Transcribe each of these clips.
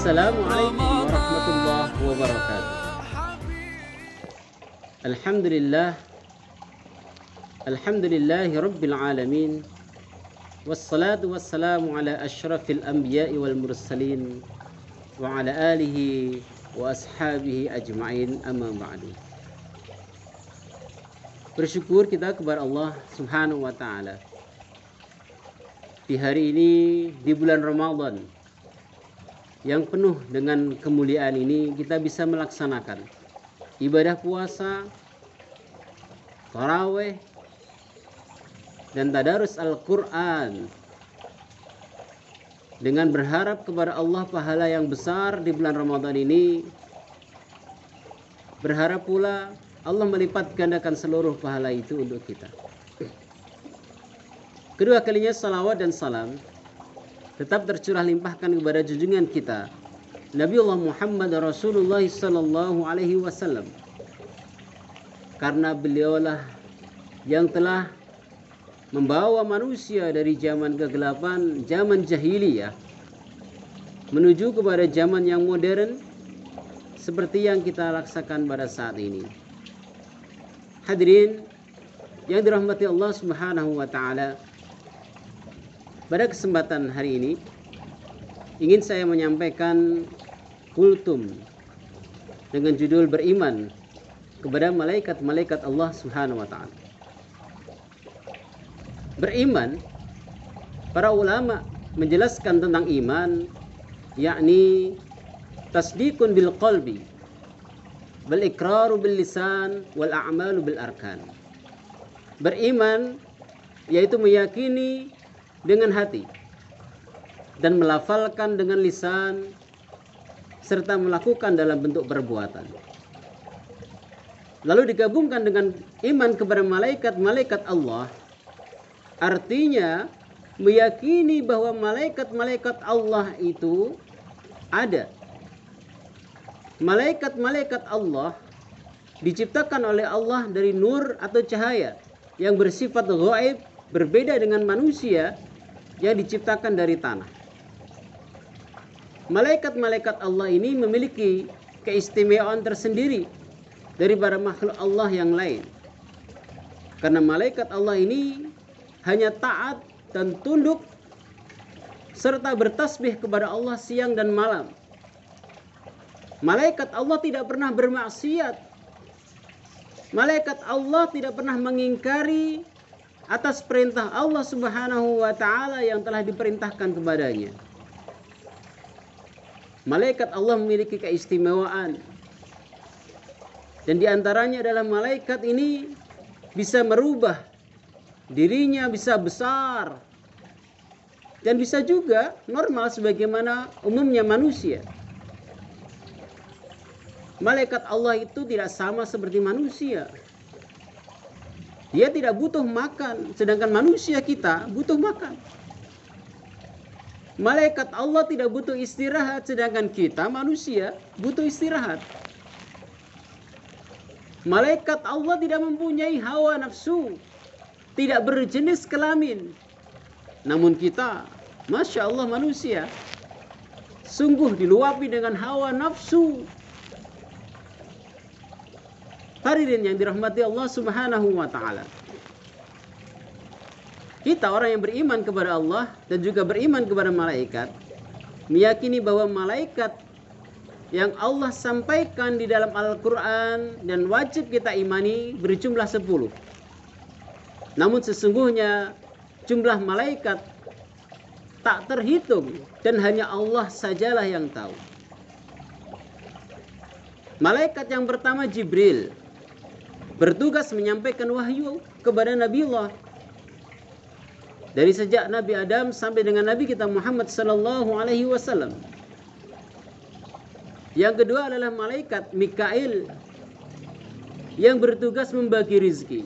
Assalamualaikum warahmatullahi wabarakatuh. Alhamdulillahi rabbil alamin. Wassalatu wassalamu ala asyrafil anbiya'i wal mursalin wa ala alihi wa ashabihi ajma'in, amma ba'du. Bersyukur kita kepada Allah Subhanahu wa ta'ala. Di hari ini, di bulan Ramadan yang penuh dengan kemuliaan ini, kita bisa melaksanakan ibadah puasa, tarawih, dan tadarus Al-Quran dengan berharap kepada Allah pahala yang besar di bulan Ramadan ini. Berharap pula Allah melipat gandakan seluruh pahala itu untuk kita. Kedua kalinya salawat dan salam tetap tercurah limpahkan kepada junjungan kita Nabiullah Muhammad Rasulullah sallallahu alaihi wasallam, karena beliaulah yang telah membawa manusia dari zaman kegelapan, zaman jahiliyah, menuju kepada zaman yang modern seperti yang kita laksanakan pada saat ini. Hadirin yang dirahmati Allah Subhanahu wa ta'ala, pada kesempatan hari ini ingin saya menyampaikan kultum dengan judul beriman kepada malaikat-malaikat Allah Subhanahu wa ta'ala. Beriman, para ulama menjelaskan tentang iman, yakni tasdiqun bil qalbi wal iqraru bil lisan wal a'malu bil arkan. Beriman yaitu meyakini dengan hati dan melafalkan dengan lisan serta melakukan dalam bentuk perbuatan. Lalu digabungkan dengan iman kepada malaikat-malaikat Allah, artinya meyakini bahwa malaikat-malaikat Allah itu ada. Malaikat-malaikat Allah diciptakan oleh Allah dari nur atau cahaya yang bersifat ghaib, berbeda dengan manusia yang diciptakan dari tanah. Malaikat-malaikat Allah ini memiliki keistimewaan tersendiri daripada makhluk Allah yang lain, karena malaikat Allah ini hanya taat dan tunduk serta bertasbih kepada Allah siang dan malam. Malaikat Allah tidak pernah bermaksiat. Malaikat Allah tidak pernah mengingkari atas perintah Allah Subhanahu wa ta'ala yang telah diperintahkan kepadanya. Malaikat Allah memiliki keistimewaan, dan diantaranya adalah malaikat ini bisa merubah dirinya, bisa besar dan bisa juga normal sebagaimana umumnya manusia. Malaikat Allah itu tidak sama seperti manusia. Dia tidak butuh makan, sedangkan manusia kita butuh makan. Malaikat Allah tidak butuh istirahat, sedangkan kita manusia butuh istirahat. Malaikat Allah tidak mempunyai hawa nafsu, tidak berjenis kelamin. Namun kita, Masya Allah, manusia sungguh diluapi dengan hawa nafsu. Hadirin yang dirahmati Allah Subhanahu wa ta'ala, kita orang yang beriman kepada Allah dan juga beriman kepada malaikat, meyakini bahwa malaikat yang Allah sampaikan di dalam Al-Quran dan wajib kita imani berjumlah 10. Namun sesungguhnya jumlah malaikat tak terhitung dan hanya Allah sajalah yang tahu. Malaikat yang pertama Jibril, bertugas menyampaikan wahyu kepada Nabiullah dari sejak Nabi Adam sampai dengan Nabi kita Muhammad sallallahu alaihi wasallam. Yang kedua adalah malaikat Mikail yang bertugas membagi rizki,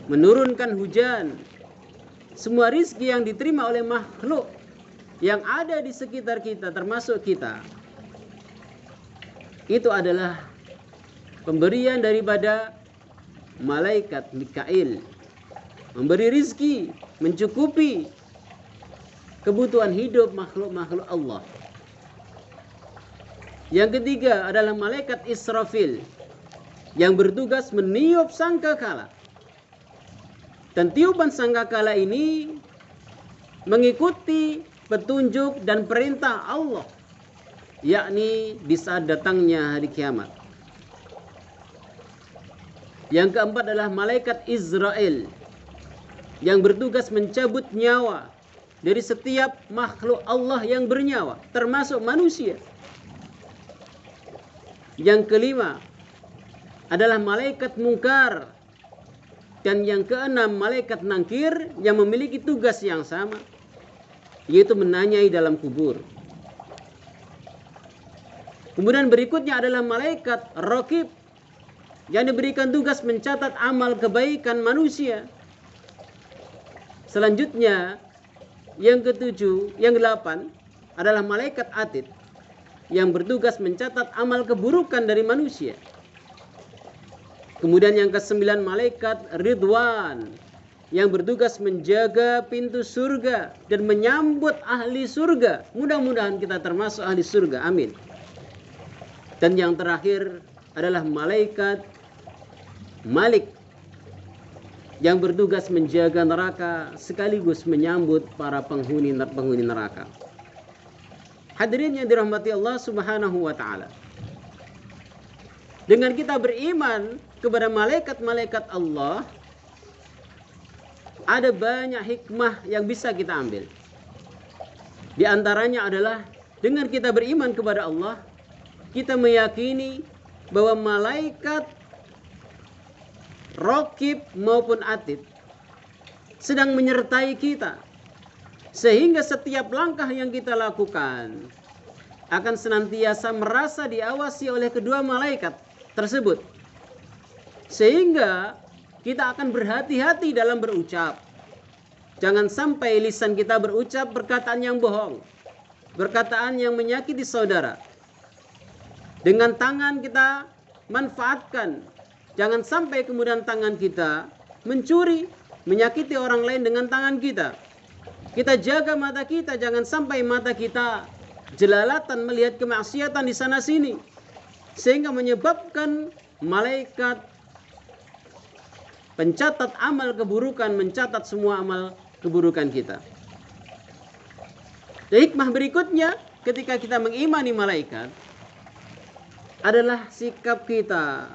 menurunkan hujan. Semua rizki yang diterima oleh makhluk yang ada di sekitar kita, termasuk kita, itu adalah pemberian daripada malaikat Mikail, memberi rizki, mencukupi kebutuhan hidup makhluk-makhluk Allah. Yang ketiga adalah malaikat Israfil yang bertugas meniup sangkakala. Dan tiupan sangkakala ini mengikuti petunjuk dan perintah Allah, yakni di saat datangnya hari kiamat. Yang keempat adalah malaikat Israel yang bertugas mencabut nyawa dari setiap makhluk Allah yang bernyawa, termasuk manusia. Yang kelima adalah malaikat Munkar. Dan yang keenam malaikat Nangkir yang memiliki tugas yang sama, yaitu menanyai dalam kubur. Kemudian berikutnya adalah malaikat Raqib yang diberikan tugas mencatat amal kebaikan manusia. Selanjutnya yang ketujuh, yang ke-8 adalah malaikat Atid yang bertugas mencatat amal keburukan dari manusia. Kemudian yang ke-9 malaikat Ridwan yang bertugas menjaga pintu surga dan menyambut ahli surga. Mudah-mudahan kita termasuk ahli surga. Amin. Dan yang terakhir adalah malaikat Malik yang bertugas menjaga neraka sekaligus menyambut para penghuni neraka. Hadirin yang dirahmati Allah Subhanahu wa taala. Dengan kita beriman kepada malaikat-malaikat Allah, ada banyak hikmah yang bisa kita ambil. Di antaranya adalah dengan kita beriman kepada Allah, kita meyakini bahwa malaikat Raqib maupun Atid sedang menyertai kita, sehingga setiap langkah yang kita lakukan akan senantiasa merasa diawasi oleh kedua malaikat tersebut, sehingga kita akan berhati-hati dalam berucap. Jangan sampai lisan kita berucap perkataan yang bohong, perkataan yang menyakiti saudara. Dengan tangan kita manfaatkan, jangan sampai kemudian tangan kita mencuri, menyakiti orang lain dengan tangan kita. Kita jaga mata kita, jangan sampai mata kita jelalatan melihat kemaksiatan di sana sini, sehingga menyebabkan malaikat pencatat amal keburukan mencatat semua amal keburukan kita. Dan hikmah berikutnya ketika kita mengimani malaikat adalah sikap kita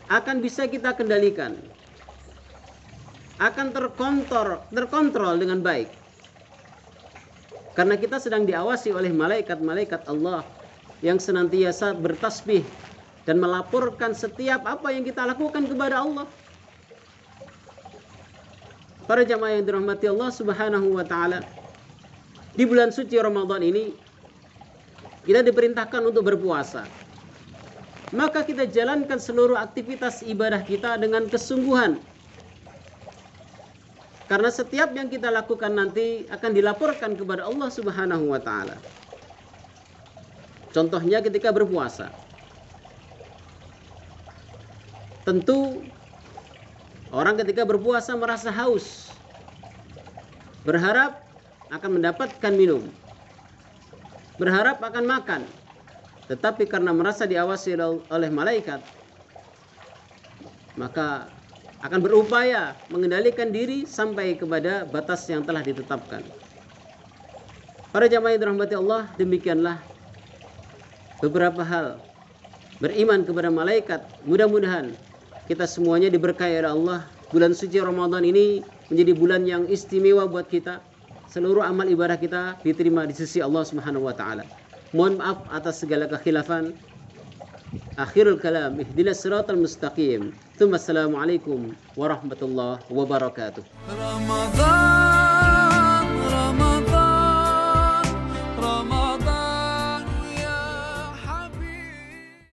akan bisa kita kendalikan, akan terkontrol dengan baik, karena kita sedang diawasi oleh malaikat-malaikat Allah yang senantiasa bertasbih dan melaporkan setiap apa yang kita lakukan kepada Allah. Para jamaah yang dirahmati Allah Subhanahu wa taala, di bulan suci Ramadan ini kita diperintahkan untuk berpuasa. Maka kita jalankan seluruh aktivitas ibadah kita dengan kesungguhan, karena setiap yang kita lakukan nanti akan dilaporkan kepada Allah Subhanahu wa taala. Contohnya ketika berpuasa, tentu orang ketika berpuasa merasa haus, berharap akan mendapatkan minum, berharap akan makan. Tetapi karena merasa diawasi oleh malaikat, maka akan berupaya mengendalikan diri sampai kepada batas yang telah ditetapkan. Para jamaah yang dirahmati Allah, demikianlah beberapa hal beriman kepada malaikat. Mudah-mudahan kita semuanya diberkahi oleh Allah. Bulan suci Ramadan ini menjadi bulan yang istimewa buat kita. Seluruh amal ibadah kita diterima di sisi Allah Subhanahu wa taala. Mohon maaf atas segala kekhilafan. Akhirul kalam, ihdinas siratal mustaqim. Assalamualaikum warahmatullahi wabarakatuh. Ramadan